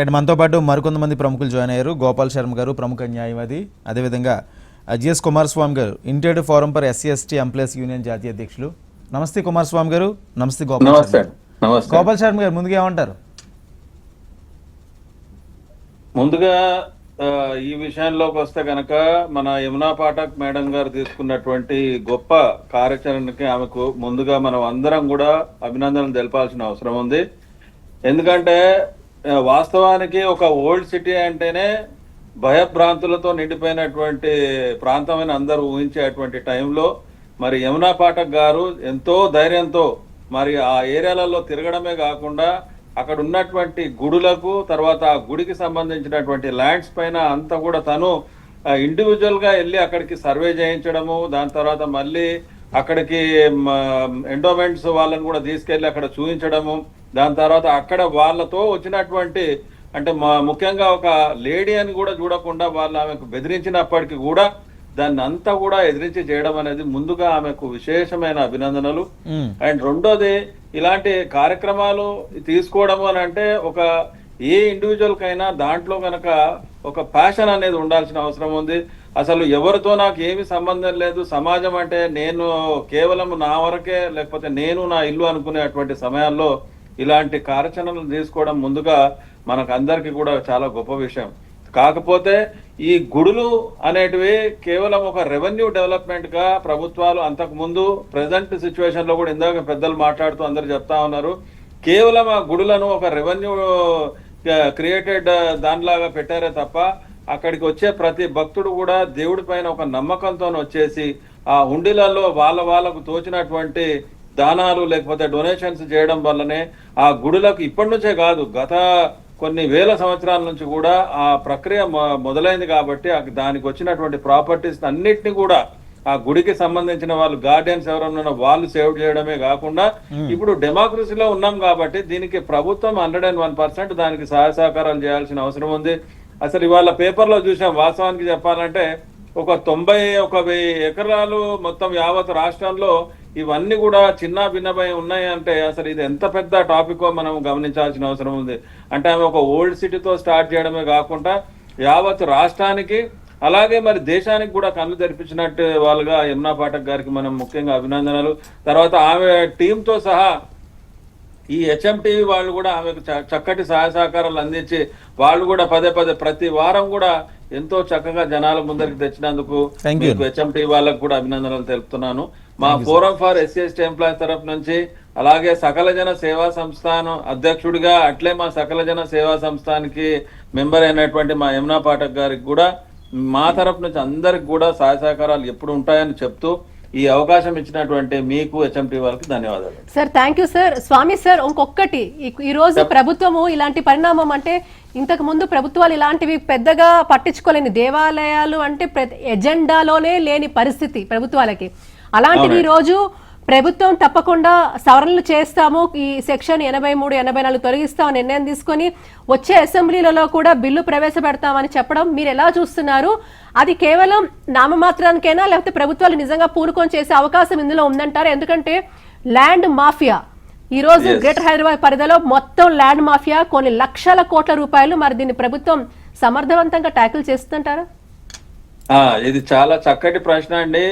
Right, మనతో పాటు మరికొంతమంది ప్రముఖులు జాయిన్ అయ్యారు. గోపాల్ శర్మ గారు, ప్రముఖ న్యాయవాది, అదేవిధంగా జిఎస్ కుమారస్వామి గారు, united forum for SC/ST employees union జాతీయ అధ్యక్షులు. నమస్తే కుమారస్వామి గారు. నమస్తే గోపాల్ శర్మ. గోపాల్ శర్మ గారు, ముందుగా ఏమంటారు? ముందుగా ఈ విషయంలోకి వస్తే కనుక మన యమునా పాఠక్ మేడం గారు తీసుకున్నటువంటి గొప్ప కార్యాచరణకి ఆమెకు ముందుగా మనం అందరం కూడా అభినందనలు తెలపాల్సిన అవసరం ఉంది. ఎందుకంటే వాస్తవానికి ఒక ఓల్డ్ సిటీ అంటేనే భయభ్రాంతులతో నిండిపోయినటువంటి ప్రాంతమైన అందరూ ఊహించేటువంటి టైంలో మరి యమునా పాఠక్ గారు ఎంతో ధైర్యంతో మరి ఆ ఏరియాలలో తిరగడమే కాకుండా అక్కడ ఉన్నటువంటి గుడులకు, తర్వాత ఆ గుడికి సంబంధించినటువంటి ల్యాండ్స్ పైన అంతా కూడా తను ఇండివిజువల్ గా వెళ్ళి అక్కడికి సర్వే చేయించడము, దాని తర్వాత మళ్ళీ అక్కడికి ఎండోమెంట్స్ వాళ్ళని కూడా తీసుకెళ్లి అక్కడ చూపించడము, దాని తర్వాత అక్కడ వాళ్ళతో వచ్చినటువంటి అంటే ముఖ్యంగా ఒక లేడీ అని కూడా చూడకుండా వాళ్ళు ఆమెకు బెదిరించినప్పటికీ కూడా దాన్ని అంతా కూడా ఎదిరించి చేయడం అనేది ముందుగా ఆమెకు విశేషమైన అభినందనలు. అండ్ రెండోది, ఇలాంటి కార్యక్రమాలు తీసుకోవడం అని అంటే ఒక ఏ ఇండివిజువల్ కైనా దాంట్లో కనుక ఒక ప్యాషన్ అనేది ఉండాల్సిన అవసరం ఉంది. అసలు ఎవరితో నాకు ఏమి సంబంధం లేదు, సమాజం అంటే నేను కేవలం నా వరకే, లేకపోతే నేను నా ఇల్లు అనుకునేటువంటి సమయాల్లో ఇలాంటి కార్యాచరణలు తీసుకోవడం ముందుగా మనకు అందరికీ కూడా చాలా గొప్ప విషయం. కాకపోతే ఈ గుడులు అనేటివి కేవలం ఒక రెవెన్యూ డెవలప్మెంట్ గా ప్రభుత్వాలు అంతకు ముందు ప్రెసెంట్ సిచ్యువేషన్ లో కూడా ఇందాక పెద్దలు మాట్లాడుతూ అందరు చెప్తా ఉన్నారు, కేవలం ఆ గుడులను ఒక రెవెన్యూ క్రియేటెడ్ దానిలాగా పెట్టారే తప్ప అక్కడికి వచ్చే ప్రతి భక్తుడు కూడా దేవుడి పైన ఒక నమ్మకంతో వచ్చేసి ఆ హుండీలలో వాళ్ళకు తోచినటువంటి దానాలు లేకపోతే డొనేషన్స్ చేయడం వల్లనే ఆ గుడులకు ఇప్పటి నుంచే కాదు, గత కొన్ని వేల సంవత్సరాల నుంచి కూడా ఆ ప్రక్రియ మొదలైంది. కాబట్టి దానికి వచ్చినటువంటి ప్రాపర్టీస్ అన్నిటిని కూడా ఆ గుడికి సంబంధించిన వాళ్ళు గార్డియన్స్ ఎవరన్నా వాళ్ళు సేవ్ చేయడమే కాకుండా ఇప్పుడు డెమోక్రసీలో ఉన్నాం కాబట్టి దీనికి ప్రభుత్వం 101% దానికి సహాయ సహకారాలు చేయాల్సిన అవసరం ఉంది. అసలు ఇవాళ పేపర్లో చూసాం, వాస్తవానికి చెప్పాలంటే ఒక 91,000 ఎకరాలు మొత్తం యావత్ రాష్ట్రంలో ఇవన్నీ కూడా చిన్న భిన్నమై ఉన్నాయి అంటే అసలు ఇది ఎంత పెద్ద టాపిక్ మనం గమనించాల్సిన అవసరం ఉంది. అంటే ఆమె ఒక ఓల్డ్ సిటీతో స్టార్ట్ చేయడమే కాకుండా యావత్ రాష్ట్రానికి అలాగే మరి దేశానికి కూడా కళ్ళు తెరిపించినట్టు వాళ్ళుగా యమునా పాఠక్ గారికి మనం ముఖ్యంగా అభినందనలు. తర్వాత ఆమె టీంతో సహా ఈ HMTV వాళ్ళు కూడా ఆమెకు చక్కటి సహాయ సహకారాలు అందించి వాళ్ళు కూడా పదే ప్రతి వారం కూడా ఎంతో చక్కగా జనాల ముందరికి తెచ్చినందుకు HMTV వాళ్ళకు కూడా అభినందనలు తెలుపుతున్నాను. మా ఫోరం ఫర్ SC/ST ఎంప్లాయీస్ తరఫు నుంచి, అలాగే సకల జన సేవా సంస్థానం అధ్యక్షుడిగా అట్లే మా సకల జన సేవా సంస్థానికి మెంబర్ అయినటువంటి మా యమునా పాఠక్ గారికి కూడా మా తరఫు నుంచి అందరికి కూడా సహాయ సహకారాలు ఎప్పుడు ఉంటాయని చెప్తూ ఈ అవకాశం ఇచ్చినటువంటి మీకు HMTV వాళ్ళకి ధన్యవాదాలు sir. Thank you sir. Swami sir, ఇంకొకటి, ఈ రోజు ప్రభుత్వము ఇలాంటి పరిణామం అంటే ఇంతకు ముందు ప్రభుత్వాలు ఇలాంటివి పెద్దగా పట్టించుకోలేని, దేవాలయాలు అంటే ఎజెండాలోనే లేని పరిస్థితి ప్రభుత్వాలకి. అలాంటివి ఈ రోజు ప్రభుత్వం తప్పకుండా సవరణలు చేస్తాము, ఈ సెక్షన్ 83, 84 తొలగిస్తామని నిర్ణయం తీసుకొని వచ్చే అసెంబ్లీలలో కూడా బిల్లు ప్రవేశపెడతామని చెప్పడం మీరు ఎలా చూస్తున్నారు? అది కేవలం నామమాత్రానికైనా లేకపోతే ప్రభుత్వాలు నిజంగా పూనుకొని చేసే అవకాశం ఇందులో ఉందంటారా? ఎందుకంటే ల్యాండ్ మాఫియా ఈ రోజు గ్రేటర్ హైదరాబాద్ పరిధిలో మొత్తం ల్యాండ్ మాఫియా కొన్ని లక్షల కోట్ల రూపాయలు. మరి దీన్ని ప్రభుత్వం సమర్థవంతంగా ట్యాకిల్ చేస్తుంటారా? ఇది చాలా చక్కటి ప్రశ్న అండి.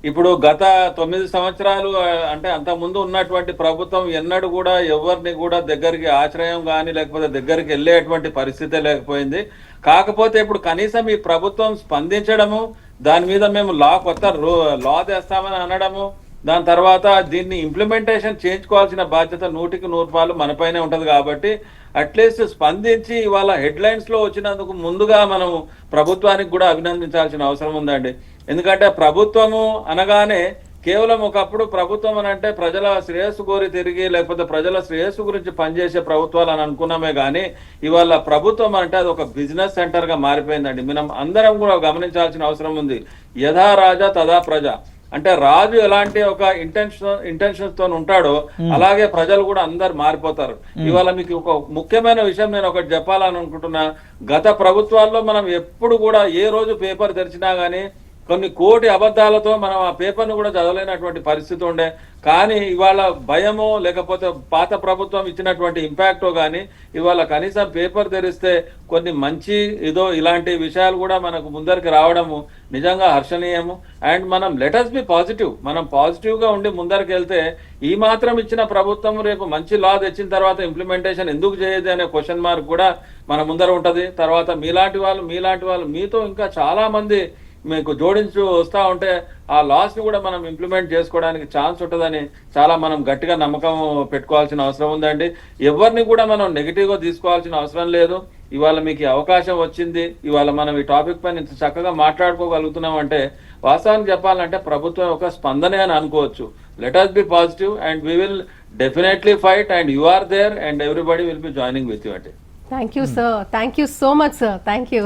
ఇప్పుడు గత 9 సంవత్సరాలు అంటే అంత ముందు ఉన్నటువంటి ప్రభుత్వం ఎన్నడూ కూడా ఎవరిని కూడా దగ్గరికి ఆశ్రయం కానీ లేకపోతే దగ్గరికి వెళ్ళేటువంటి పరిస్థితే లేకపోయింది. కాకపోతే ఇప్పుడు కనీసం ఈ ప్రభుత్వం స్పందించడము, దాని మీద మేము కొత్త లా తెస్తామని అనడము, దాని తర్వాత దీన్ని ఇంప్లిమెంటేషన్ చేయించుకోవాల్సిన బాధ్యత 100కి 100 మనపైనే ఉంటది. కాబట్టి అట్లీస్ట్ స్పందించి ఇవాళ హెడ్లైన్స్ లో వచ్చినందుకు ముందుగా మనం ప్రభుత్వానికి కూడా అభినందించాల్సిన అవసరం ఉందండి. ఎందుకంటే ప్రభుత్వము అనగానే కేవలం ఒకప్పుడు ప్రభుత్వం అని అంటే ప్రజల శ్రేయస్సు కోరి తిరిగి లేకపోతే ప్రజల శ్రేయస్సు గురించి పనిచేసే ప్రభుత్వాలు అని అనుకున్నామే కానీ ఇవాళ ప్రభుత్వం అంటే అది ఒక బిజినెస్ సెంటర్ గా మారిపోయిందండి. మనం అందరం కూడా గమనించాల్సిన అవసరం ఉంది. యథా రాజా తదా ప్రజ అంటే రాజు ఎలాంటి ఒక ఇంటెన్షన్స్ తో ఉంటాడో అలాగే ప్రజలు కూడా అందరు మారిపోతారు. ఇవాళ మీకు ఒక ముఖ్యమైన విషయం నేను ఒకటి చెప్పాలని అనుకుంటున్నా. గత ప్రభుత్వాల్లో మనం ఎప్పుడు కూడా ఏ రోజు పేపర్ తెరిచినా గానీ కొన్ని కోటి అబద్ధాలతో మనం ఆ పేపర్ను కూడా చదవలేనటువంటి పరిస్థితి ఉండే. కానీ ఇవాళ భయమో లేకపోతే పాత ప్రభుత్వం ఇచ్చినటువంటి ఇంపాక్టో కానీ ఇవాళ కనీసం పేపర్ తెరిస్తే కొన్ని మంచి ఏదో ఇలాంటి విషయాలు కూడా మనకు ముందరికి రావడము నిజంగా హర్షణీయము. అండ్ మనం లెటస్ బి పాజిటివ్, మనం పాజిటివ్గా ఉండి ముందరికి వెళ్తే ఈ మాత్రం ఇచ్చిన ప్రభుత్వం రేపు మంచి లా తెచ్చిన తర్వాత ఇంప్లిమెంటేషన్ ఎందుకు చేయదు అనే క్వశ్చన్ మార్క్ కూడా మన ముందర ఉంటుంది. తర్వాత మీలాంటి వాళ్ళు మీతో ఇంకా చాలా మంది మీకు జోడించు వస్తూ ఉంటే ఆ లాస్ని కూడా మనం ఇంప్లిమెంట్ చేసుకోవడానికి ఛాన్స్ ఉంటుందని చాలా మనం గట్టిగా నమ్మకం పెట్టుకోవాల్సిన అవసరం ఉందండి. ఎవరిని కూడా మనం నెగిటివ్గా తీసుకోవాల్సిన అవసరం లేదు. ఇవాళ మీకు అవకాశం వచ్చింది, ఇవాళ మనం ఈ టాపిక్ పైన ఇంత చక్కగా మాట్లాడుకోగలుగుతున్నాం అంటే వాస్తవానికి చెప్పాలంటే ప్రభుత్వం ఒక స్పందనే అని అనుకోవచ్చు. Let us be positive and we will definitely fight and you are there and everybody will be joining with you అంటే. Thank you sir, thank you so much sir, thank you.